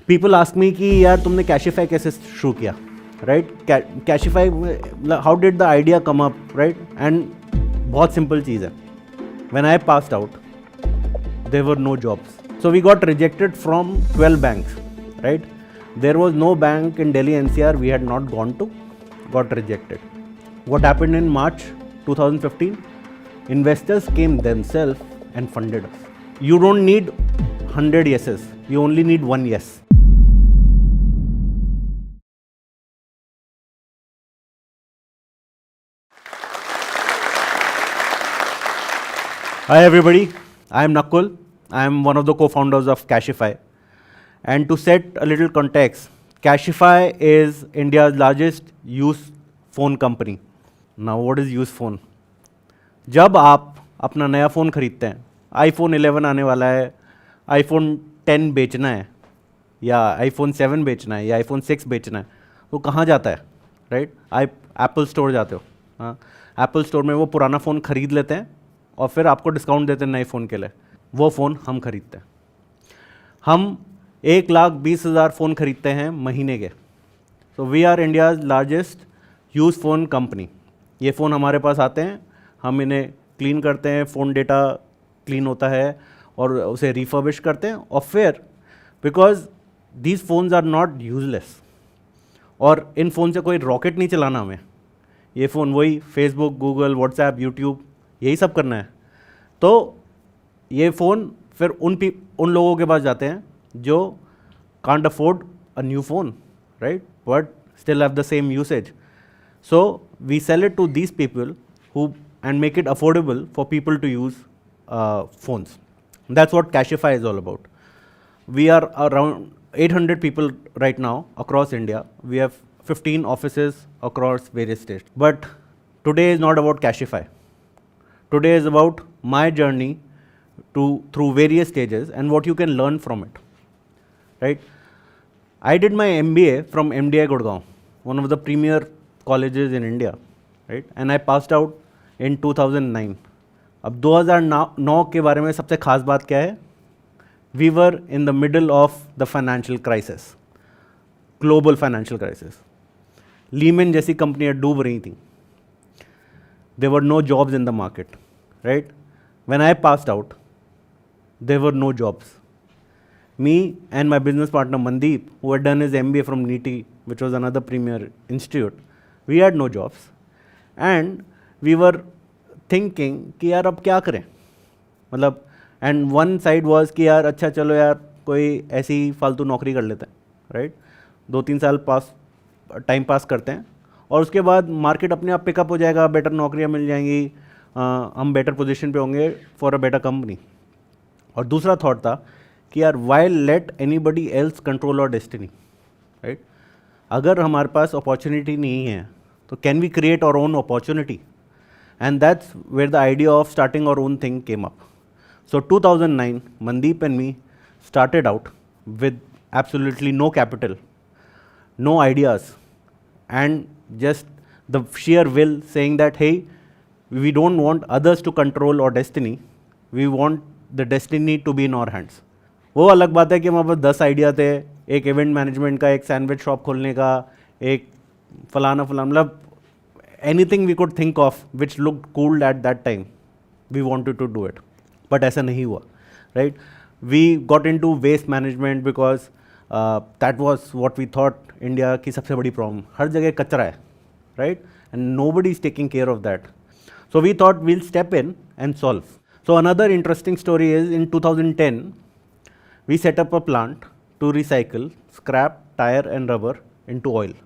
People ask me कि यार तुमने कैशिफाई कैसे शुरू किया, right? Cashify, how did the idea come up, right? And बहुत सिंपल चीज़ है. When I passed out there were no jobs, so we got rejected from 12 banks, right? There was no bank in Delhi NCR we had not gone to, got rejected. What happened in March 2015? Investors came themselves and funded us. You don't need 100 yeses, you only need one yes. Hi everybody, I am Nakul. I am one of the co-founders of Cashify. And to set a little context, Cashify is India's largest used phone company. Now what is used phone? जब आप अपना नया phone खरीदते हैं, iPhone 11 आने वाला है, iPhone 10 बेचना है या iPhone 7 बेचना है या iPhone 6 बेचना है, वो कहाँ जाता है, राइट? आप एप्पल स्टोर जाते हो. हाँ, एप्पल स्टोर में वो पुराना फ़ोन खरीद लेते हैं और फिर आपको डिस्काउंट देते हैं नए फ़ोन के लिए. वो फ़ोन हम खरीदते हैं. हम 1,20,000 फ़ोन खरीदते हैं महीने के. So we are India's largest used phone company. ये फ़ोन हमारे पास आते हैं, हम इन्हें क्लीन करते हैं, फ़ोन डेटा क्लीन होता है और उसे रिफर्बिश करते हैं. और फिर because these phones are not useless, और इन फ़ोन से कोई रॉकेट नहीं चलाना हमें. ये फ़ोन वही फेसबुक, गूगल, व्हाट्सएप, यूट्यूब यही सब करना है. तो ये फ़ोन फिर उन लोगों के पास जाते हैं जो can't afford a new phone, right, but still have the same usage. So we sell it to these people who and make it affordable for people to use phones. That's what Cashify is all about. We are around 800 people right now across India. We have 15 offices across various states. But today is not about Cashify. Today is about my journey through various stages and what you can learn from it, right? I did my MBA from MDI Gurgaon, one of the premier colleges in India, right? And I passed out in 2009. अब 2009 के बारे में सबसे खास बात क्या है? We were in the middle of the financial crisis, global financial crisis. Lehman जैसी कंपनियाँ डूब रही थी. There were no jobs in the market, right? When I passed out, there were no jobs. Me and my business partner Mandeep, who had done his MBA from NITI, which was another premier institute, we had no jobs. And we were thinking कि यार अब क्या करें, मतलब, and one side was कि यार अच्छा चलो यार कोई ऐसी फालतू नौकरी कर लेते हैं, राइट? 2-3 साल टाइम पास करते हैं और उसके बाद मार्केट अपने आप पिकअप हो जाएगा, बेटर नौकरियां मिल जाएंगी, हम बेटर पोजीशन पे होंगे फॉर अ बेटर कंपनी. और दूसरा थॉट था कि यार why let anybody else control our destiny, right? अगर हमारे पास अपॉर्चुनिटी नहीं है तो can we create our own opportunity? And that's where the idea of starting our own thing came up. So 2009, Mandeep and me started out with absolutely no capital, no ideas, and just the sheer will saying that, hey, we don't want others to control our destiny. We want the destiny to be in our hands. वो अलग बात है कि हमारे पास 10 idea थे, एक event management का, एक सैंडविच शॉप खोलने का, एक फलाना, मतलब anything we could think of which looked cool at that time, we wanted to do it. But ऐसा नहीं हुआ, right? We got into waste management because that was what we thought India की सबसे बड़ी problem. हर जगह कचरा है, right? And nobody is taking care of that. So we thought we'll step in and solve. So another interesting story is in 2010, we set up a plant to recycle scrap, tire and rubber into oil.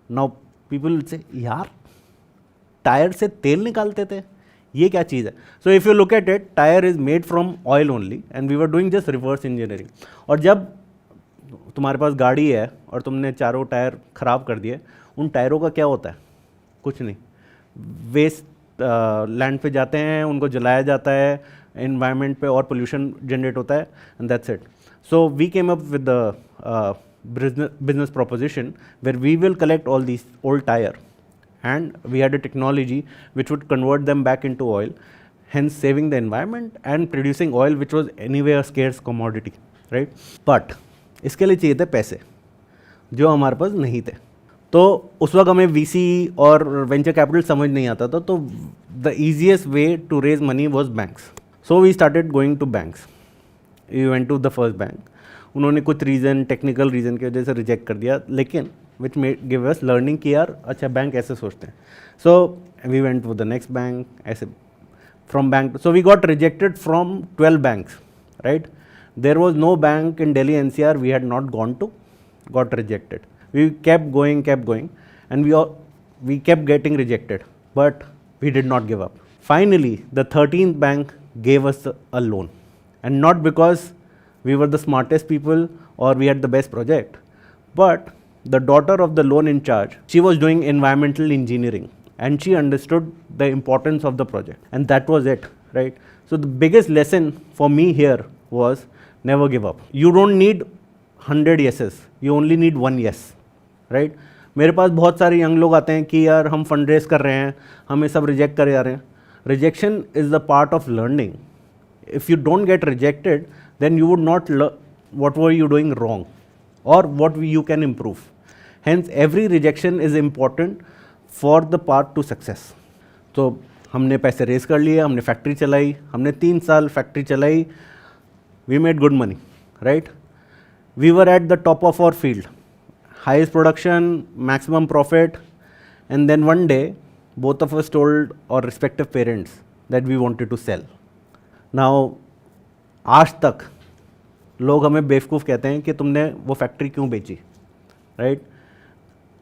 Now people will say, यार tyre से तेल निकालते थे, ये क्या चीज़ है? So if you look at it, tyre is made from oil only and we were doing just reverse engineering. और जब तुम्हारे पास गाड़ी है और तुमने चारों टायर ख़राब कर दिए, उन टायरों का क्या होता है? कुछ नहीं. वेस्ट लैंड पे जाते हैं, उनको जलाया जाता है, एनवायरनमेंट पे और पोल्यूशन जनरेट होता है, and that's it. So we came up with the business proposition where we will collect all these old tire, and we had a technology which would convert them back into oil, hence saving the environment and producing oil which was anyway a scarce commodity, right? But इसके लिए चाहिए थे पैसे जो हमारे पास नहीं थे। तो उस वक्त हमें वीसी और वेंचर कैपिटल समझ नहीं आता था, तो the easiest way to raise money was banks. So we started going to banks. We went to the first bank. उन्होंने कुछ रीज़न, टेक्निकल रीज़न की वजह से रिजेक्ट कर दिया, लेकिन विच मे गिव अस लर्निंग कि यार अच्छा बैंक ऐसे सोचते हैं। So we went to the next bank, ऐसे from bank. So we got rejected from 12 banks, right. There was no bank in Delhi NCR we had not gone to, got rejected. We kept going, and we kept getting rejected, but we did not give up. Finally, the 13th bank gave us a loan, and not because we were the smartest people or we had the best project, but the daughter of the loan in charge, she was doing environmental engineering, and she understood the importance of the project, and that was it, right? So the biggest lesson for me here was never give up. You don't need 100 yeses, you only need 1 yes, right? मेरे पास बहुत सारे young लोग आते हैं कि यार हम fund raise कर रहे हैं, हमें सब रिजेक्ट करे जा रहे हैं। Rejection is the part of learning. If you don't get rejected then you would not what were you doing wrong or what you can improve. Hence every rejection is important for the path to success. तो हमने पैसे raise कर लिए, हमने factory चलाई, हमने 3 साल factory चलाई, we made good money, right? We were at the top of our field, highest production, maximum profit, and then one day both of us told our respective parents that we wanted to sell. Now आज तक लोग हमें बेवकूफ़ कहते हैं कि तुमने वो फैक्ट्री क्यों बेची, right?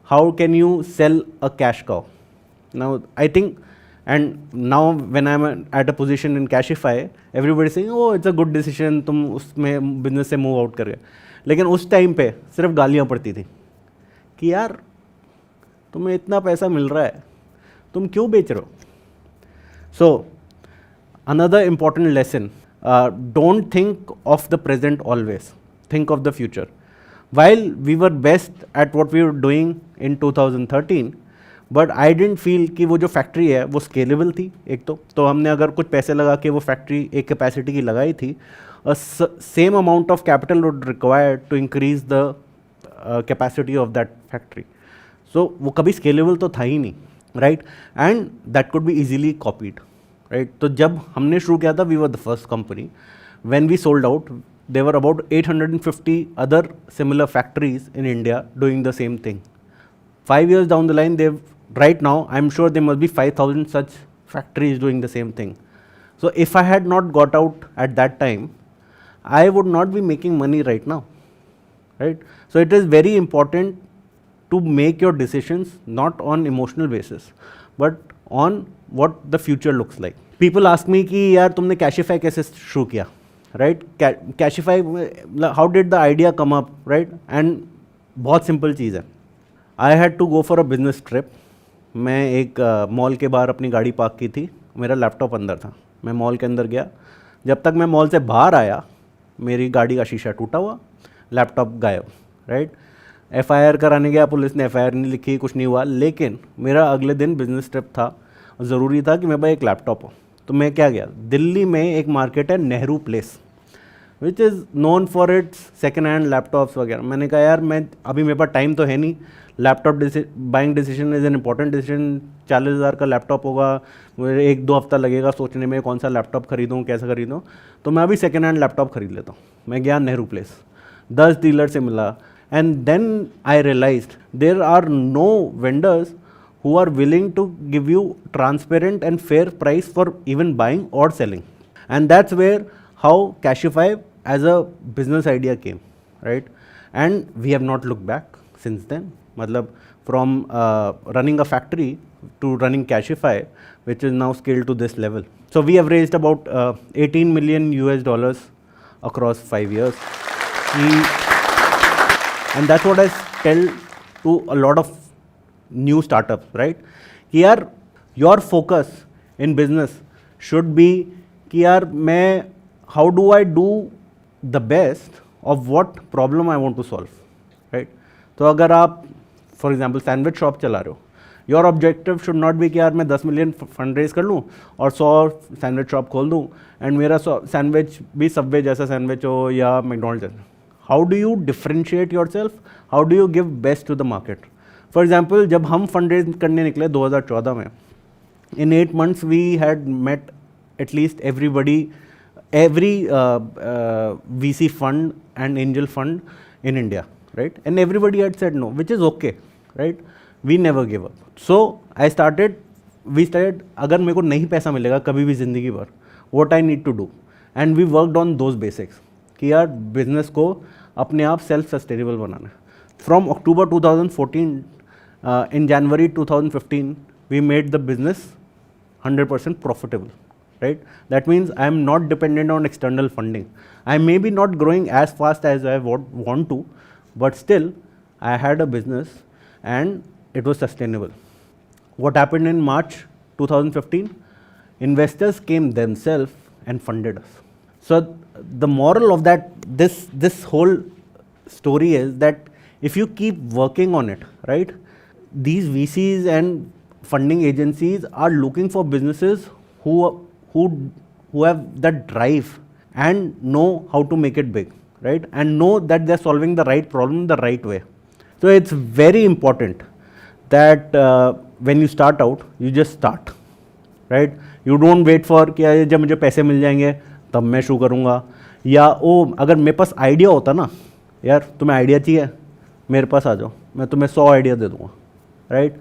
How can you sell a cash cow? Now I think, and now when I am at a position in Cashify, everybody saying oh it's a good decision, तुम उसमें बिजनेस से मूव आउट कर गए। लेकिन उस time पे सिर्फ गालियाँ पड़ती थी कि यार तुम्हें इतना पैसा मिल रहा है, तुम क्यों बेच रहे हो? So another important lesson, don't think of the present always, think of the future. While we were best at what we were doing in 2013, but I didn't feel कि वो जो फैक्ट्री है वो स्केलेबल थी। एक तो हमने अगर कुछ पैसे लगा के वो फैक्ट्री एक कैपेसिटी की लगाई थी, same amount of capital would required to increase the capacity of that factory. So वो कभी स्केलेबल तो था ही नहीं, right? And that could be easily copied, right? तो जब हमने शुरू किया था, we were the first company. When we sold out, there were about 850 other similar factories in India doing the same thing. 5 years down the line, right now I'm sure there must be 5,000 such factories doing the same thing. So if I had not got out at that time, I would not be making money right now, right? So it is very important to make your decisions not on emotional basis, but on what the future looks like. People ask me कि यार तुमने Cashify कैसे शुरू किया, right? Cashify, how did the idea come up, right? And बहुत simple चीज़ है। I had to go for a business trip. मैं एक मॉल के बाहर अपनी गाड़ी पार्क की थी, मेरा लैपटॉप अंदर था। मैं मॉल के अंदर गया, जब तक मैं मॉल से बाहर आया मेरी गाड़ी का शीशा टूटा हुआ, लैपटॉप गायब, राइट? FIR कराने गया, पुलिस ने FIR नहीं लिखी, कुछ नहीं हुआ। लेकिन मेरा अगले दिन बिजनेस ट्रिप था, ज़रूरी था कि मेरे पास एक लैपटॉप हो। तो मैं क्या गया, दिल्ली में एक मार्केट है Nehru place, which is known for its second hand laptops वगैरह। मैंने कहा यार मैं अभी मेरे पास टाइम तो है नहीं, laptop buying decision is an important decision. 40,000 का लैपटॉप होगा, मुझे 1-2 हफ्ता लगेगा सोचने में कौन सा लैपटॉप खरीदूँ, कैसा खरीदूँ। तो मैं अभी सेकेंड हैंड लैपटॉप खरीद लेता हूँ। मैं गया नेहरू प्लेस, 10 डीलर से मिला, and then I realised there are no vendors who are willing to give you transparent and fair price for even buying or selling. And that's where how Cashify as a business idea came, right? And we have not looked back since then. Matlab, from running a factory to running Cashify, which is now scaled to this level. So we have raised about $18 million across 5 years. And that's what I tell to a lot of new startups, right? कि यार your focus in business should be कि यार मैं how do I do the best of what problem I want to solve, right? तो अगर आप for example sandwich shop चला रहे हो, your objective should not be कि यार मैं 10 मिलियन फंड रेज कर लूँ और 100 सैंडविच शॉप खोल दूँ एंड मेरा सैंडविच भी सबवे जैसा सैंडविच हो या मैकडोनल्ड जैसा। how do you differentiate yourself, how do you give best to the market. For example, जब हम fundraise करने निकले 2014 में, in 8 months we had met at least everybody, every VC fund and angel fund in India, right? And everybody had said no, which is okay, right? We never gave up. So we started, अगर मेरे को नहीं पैसा मिलेगा कभी भी ज़िंदगी भर, what I need to do, and we worked on those basics कि यार बिजनेस को अपने आप सेल्फ सस्टेनेबल बनाना है. From October 2014, in January 2015, we made the business 100% profitable, right? That means I am not dependent on external funding. I may be not growing as fast as I want to, but still I had a business and it was sustainable. What happened in March 2015? Investors came themselves and funded us. So the moral of that, this whole story is that if you keep working on it, right? These VCs and funding agencies are looking for businesses who have that drive and know how to make it big, right? And know that they're solving the right problem the right way. So it's very important that when you start out, you just start, right? You don't wait for कि जब मुझे पैसे मिल जाएंगे तब मैं शुरू करूँगा, या ओ अगर मेरे पास आइडिया होता ना, यार तुम्हें आइडिया चाहिए मेरे पास आ जाओ, मैं तुम्हें 100 आइडिया दे दूँगा, right?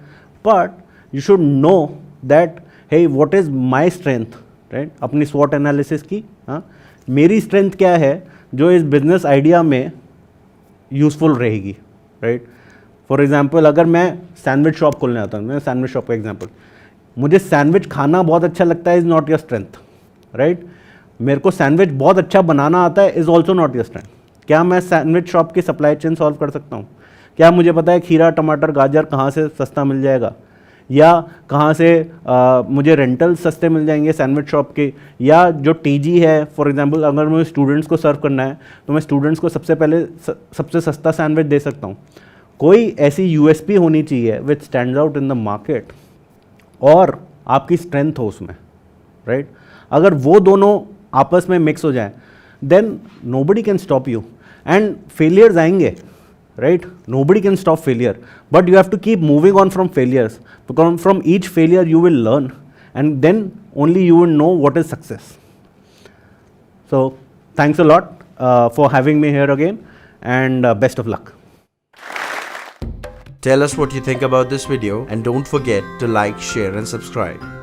But you should know that hey what is my strength, right? अपनी स्वॉट एनालिसिस की, हाँ मेरी स्ट्रेंथ क्या है जो इस बिजनेस आइडिया में यूज़फुल रहेगी, राइट? फॉर एग्जांपल अगर मैं सैंडविच शॉप खोलने आता हूँ, मैं सैंडविच शॉप का एग्जांपल, मुझे सैंडविच खाना बहुत अच्छा लगता है, is not your strength, right? मेरे को सैंडविच बहुत अच्छा बनाना आता है, is also not your strength. क्या मैं सैंडविच शॉप की सप्लाई चेन सॉल्व कर सकता हूँ? क्या मुझे पता है खीरा टमाटर गाजर कहाँ से सस्ता मिल जाएगा, या कहाँ से मुझे रेंटल सस्ते मिल जाएंगे सैंडविच शॉप के, या जो टीजी है फॉर एग्जांपल अगर मुझे स्टूडेंट्स को सर्व करना है तो मैं स्टूडेंट्स को सबसे पहले सबसे सस्ता सैंडविच दे सकता हूँ. कोई ऐसी यूएसपी होनी चाहिए विच stands out in the market और आपकी स्ट्रेंथ हो उसमें, राइट? अगर वो दोनों आपस में मिक्स हो जाए then nobody can stop you. And failures आएंगे, right? Nobody can stop failure, but you have to keep moving on from failures, because from each failure you will learn, and then only you will know what is success. So thanks a lot for having me here again, and best of luck. Tell us what you think about this video, and don't forget to like, share and subscribe.